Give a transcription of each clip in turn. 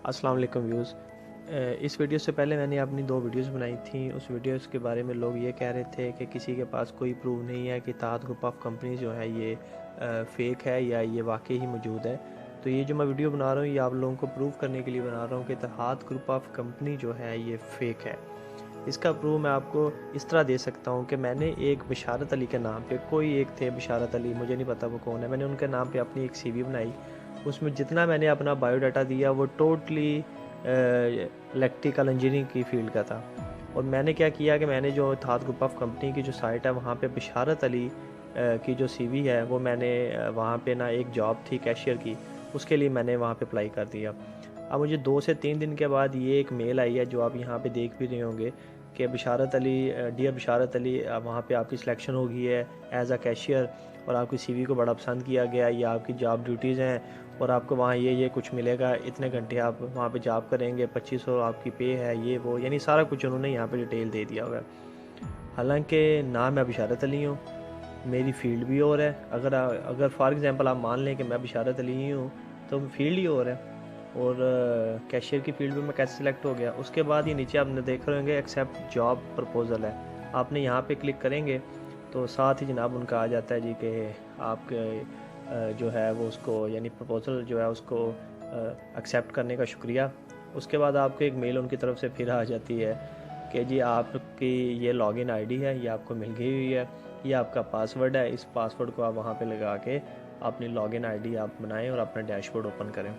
अस्सलाम वालेकुम व्यूज़। इस वीडियो से पहले मैंने अपनी 2 वीडियोस बनाई थी। उस वीडियोस के बारे में लोग ये कह रहे थे कि किसी के पास कोई प्रूफ नहीं है कि ताहत ग्रुप ऑफ कंपनी जो है ये फ़ेक है या ये वाकई ही मौजूद है। तो ये जो मैं वीडियो बना रहा हूँ ये आप लोगों को प्रूव करने के लिए बना रहा हूँ कि ताहत ग्रुप ऑफ कंपनी जो है ये फ़ेक है। इसका प्रूफ मैं आपको इस तरह दे सकता हूँ कि मैंने एक बशारत अली के नाम पे, कोई एक थे बशारत अली, मुझे नहीं पता वो कौन है, मैंने उनके नाम पे अपनी एक सीवी बनाई। उसमें जितना मैंने अपना बायोडाटा दिया वो टोटली इलेक्ट्रिकल इंजीनियरिंग की फ़ील्ड का था। और मैंने क्या किया कि मैंने जो ताहत ग्रुप ऑफ कंपनी की जो साइट है वहाँ पे बशारत अली की जो सीवी है वो मैंने वहाँ पे ना एक जॉब थी कैशियर की, उसके लिए मैंने वहाँ पे अप्लाई कर दिया। अब मुझे 2 से 3 दिन के बाद ये एक मेल आई है जो आप यहाँ पे देख भी रहे होंगे कि बशारत अली, डियर बशारत अली, वहाँ पे आपकी सिलेक्शन हो गई है एज़ अ कैशियर और आपकी सीवी को बड़ा पसंद किया गया। ये आपकी जॉब ड्यूटीज़ हैं और आपको वहाँ ये कुछ मिलेगा, इतने घंटे आप वहाँ पे जॉब करेंगे, 2500 आपकी पे है, ये वो, यानी सारा कुछ उन्होंने यहाँ पे डिटेल दे दिया हुआ है। हालांकि ना मैं बशारत अली हूँ, मेरी फ़ील्ड भी और है। अगर फॉर एग्ज़ाम्पल आप मान लें कि मैं बशारत अली ही हूँ तो फील्ड ही और है। और कैशियर की फ़ील्ड में मैं कैसे सिलेक्ट हो गया। उसके बाद ये नीचे आपने देख रहे होंगे एक्सेप्ट जॉब प्रपोज़ल है, आपने यहाँ पे क्लिक करेंगे तो साथ ही जनाब उनका आ जाता है जी कि आपके जो है वो उसको यानी प्रपोज़ल जो है उसको एक्सेप्ट करने का शुक्रिया। उसके बाद आपको एक मेल उनकी तरफ से फिर आ जाती है कि जी आपकी ये लॉगिन आईडी है, ये आपको मिल गई हुई है, ये आपका पासवर्ड है, इस पासवर्ड को आप वहाँ पे लगा के अपनी लॉगिन आईडी आप बनाएं और अपना डैशबोर्ड ओपन करें।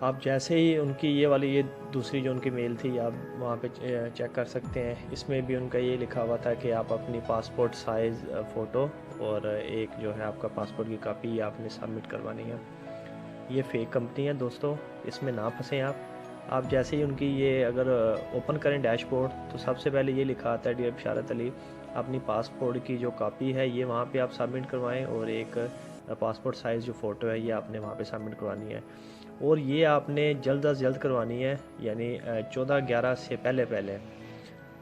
आप जैसे ही उनकी ये दूसरी जो उनकी मेल थी आप वहाँ पे चेक कर सकते हैं। इसमें भी उनका ये लिखा हुआ था कि आप अपनी पासपोर्ट साइज़ फ़ोटो और एक जो है आपका पासपोर्ट की कापी आपने सबमिट करवानी है। ये फ़ेक कंपनी है दोस्तों, इसमें ना फंसें आप। आप जैसे ही उनकी ये अगर ओपन करें डैशबोर्ड तो सबसे पहले ये लिखा आता है डियर बशारत अली, अपनी पासपोर्ट की जो कापी है ये वहाँ पे आप सबमिट करवाएं और एक पासपोर्ट साइज़ जो फ़ोटो है ये आपने वहाँ पे सबमिट करवानी है। और ये आपने जल्द अज़ जल्द करवानी है, यानी 14/11 से पहले पहले,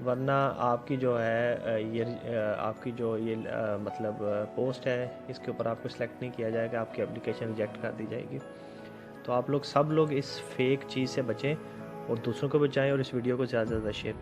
वरना आपकी जो है आपकी जो ये मतलब पोस्ट है इसके ऊपर आपको सिलेक्ट नहीं किया जाएगा, आपकी एप्लीकेशन रिजेक्ट कर दी जाएगी। तो आप लोग सब लोग इस फेक चीज़ से बचें और दूसरों को बचाएं और इस वीडियो को ज़्यादा से ज़्यादा शेयर